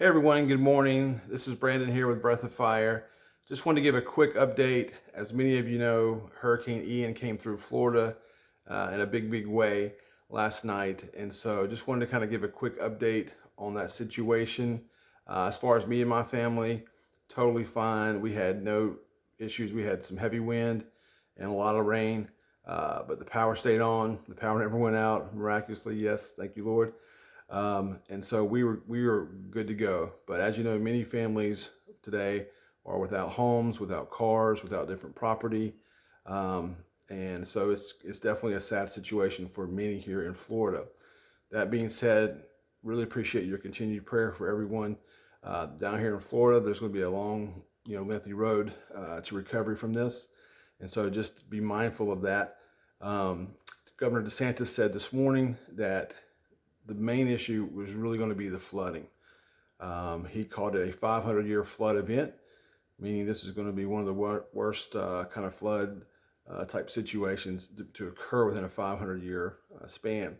Hey everyone, good morning. This is Brandon here with Breath of Fire. Just wanted to give a quick update. As many of you know, Hurricane Ian came through Florida in a big way last night. And so just wanted to kind of give a quick update on that situation. As far as me and my family, totally fine. We had no issues. We had some heavy wind and a lot of rain, but the power stayed on. The power never went out miraculously. Yes, thank you, Lord. And so we were good to go. But as you know, many families today are without homes, without cars, without different property. And so it's definitely a sad situation for many here in Florida. That being said, really appreciate your continued prayer for everyone down here in Florida. There's going to be a long, lengthy road to recovery from this. And so just be mindful of that. Governor DeSantis said this morning that the main issue was really going to be the flooding. He called it a 500-year flood event, meaning this is going to be one of the worst kind of flood type situations to occur within a 500-year span.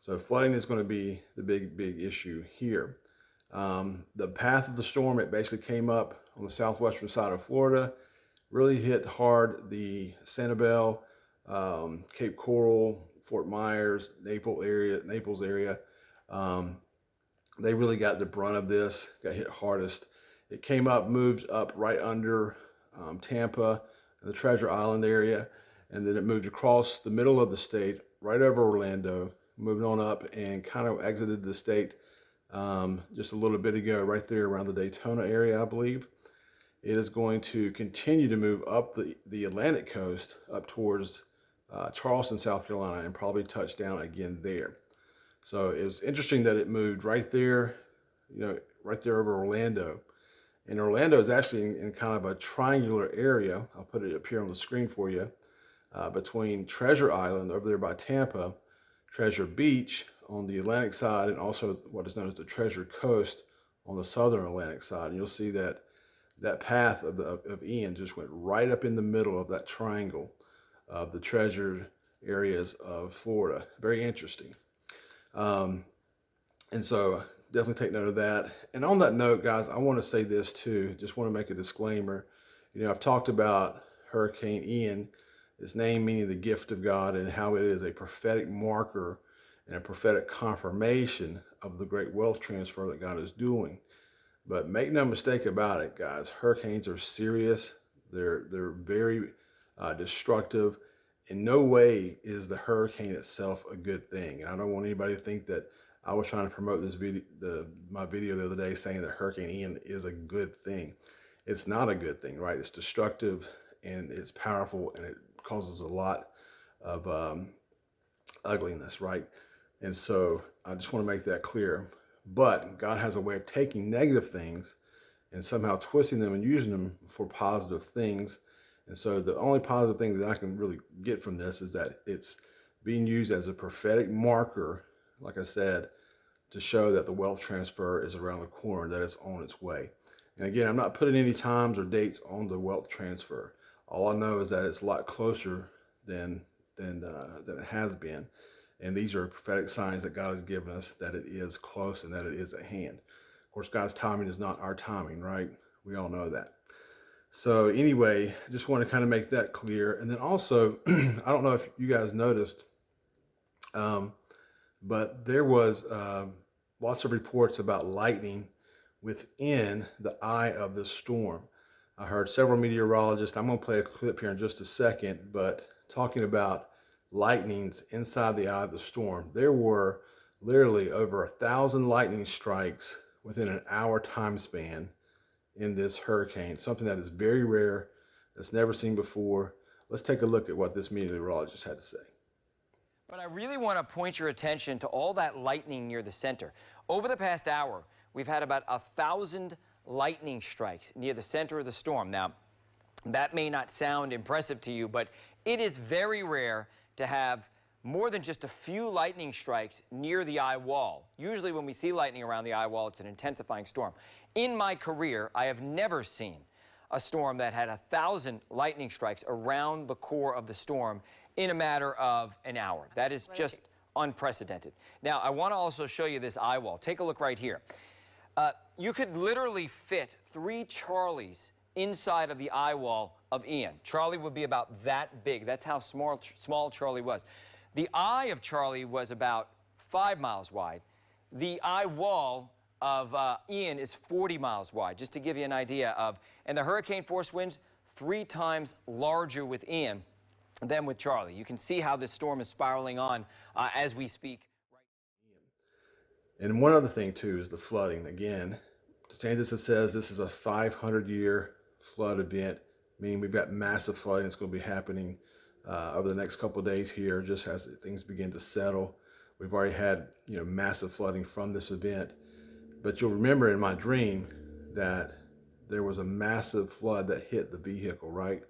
So flooding is going to be the big issue here. The path of the storm, it basically came up on the southwestern side of Florida, really hit hard the Sanibel, Cape Coral, Fort Myers, Naples area. They really got the brunt of this, got hit hardest. It came up, moved up right under Tampa, the Treasure Island area, and then it moved across the middle of the state, right over Orlando, moved on up and kind of exited the state just a little bit ago, right there around the Daytona area, I believe. It is going to continue to move up the Atlantic coast up towards Charleston, South Carolina, and probably touch down again there. So it was interesting that it moved right there, right there over Orlando. And Orlando is actually in kind of a triangular area. I'll put it up here on the screen for you, between Treasure Island over there by Tampa, Treasure Beach on the Atlantic side, and also what is known as the Treasure Coast on the southern Atlantic side. And you'll see that path of Ian just went right up in the middle of that triangle of the treasured areas of Florida. Very interesting. And so definitely take note of that. And on that note, guys, I want to say this too. Just want to make a disclaimer. I've talked about Hurricane Ian, its name meaning the gift of God, and how it is a prophetic marker and a prophetic confirmation of the great wealth transfer that God is doing. But make no mistake about it, guys. Hurricanes are serious. They're very destructive. In no way is the hurricane itself a good thing. And I don't want anybody to think that I was trying to promote this video, my video the other day, saying that Hurricane Ian is a good thing. It's not a good thing, right? It's destructive and it's powerful and it causes a lot of ugliness, right? And so I just want to make that clear. But God has a way of taking negative things and somehow twisting them and using them for positive things. And so the only positive thing that I can really get from this is that it's being used as a prophetic marker, like I said, to show that the wealth transfer is around the corner, that it's on its way. And again, I'm not putting any times or dates on the wealth transfer. All I know is that it's a lot closer than it has been. And these are prophetic signs that God has given us that it is close and that it is at hand. Of course, God's timing is not our timing, right? We all know that. So anyway, I just want to kind of make that clear. And then also, I don't know if you guys noticed, but there was lots of reports about lightning within the eye of the storm. I heard several meteorologists, I'm going to play a clip here in just a second, but talking about lightnings inside the eye of the storm. There were literally over 1,000 lightning strikes within an hour time span in this hurricane, something that is very rare, that's never seen before. Let's take a look at what this meteorologist had to say. But I really want to point your attention to all that lightning near the center. Over the past hour, we've had about 1,000 lightning strikes near the center of the storm. Now, that may not sound impressive to you, but it is very rare to have more than just a few lightning strikes near the eye wall. Usually when we see lightning around the eye wall, it's an intensifying storm. In my career, I have never seen a storm that had 1,000 lightning strikes around the core of the storm in a matter of an hour. That is just unprecedented. Now, I want to also show you this eye wall. Take a look right here. You could literally fit 3 Charlies inside of the eye wall of Ian. Charlie would be about that big. That's how small Charlie was. The eye of Charlie was about 5 miles wide. The eye wall of Ian is 40 miles wide, just to give you an idea of, and the hurricane force winds 3 times larger with Ian than with Charlie. You can see how this storm is spiraling on as we speak. And one other thing too is the flooding. Again, DeSantis says this is a 500-year flood event, meaning we've got massive flooding that's going to be happening over the next couple of days here, just as things begin to settle. We've already had, massive flooding from this event. But you'll remember in my dream that there was a massive flood that hit the vehicle, right?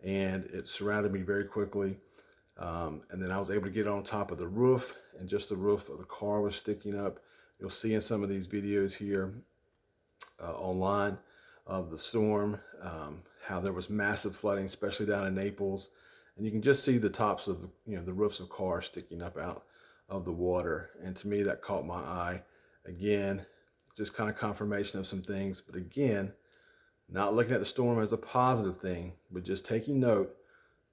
And it surrounded me very quickly. And then I was able to get on top of the roof, and just the roof of the car was sticking up. You'll see in some of these videos here online of the storm, how there was massive flooding, especially down in Naples. And you can just see the tops of the roofs of cars sticking up out of the water. And to me, that caught my eye. Again, just kind of confirmation of some things. But again, not looking at the storm as a positive thing, but just taking note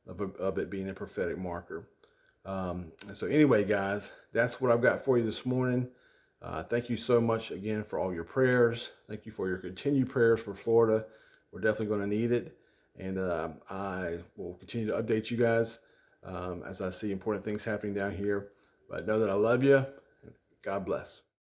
of it being a prophetic marker. And so anyway, guys, that's what I've got for you this morning. Thank you so much again for all your prayers. Thank you for your continued prayers for Florida. We're definitely going to need it. And I will continue to update you guys as I see important things happening down here. But know that I love you. God bless.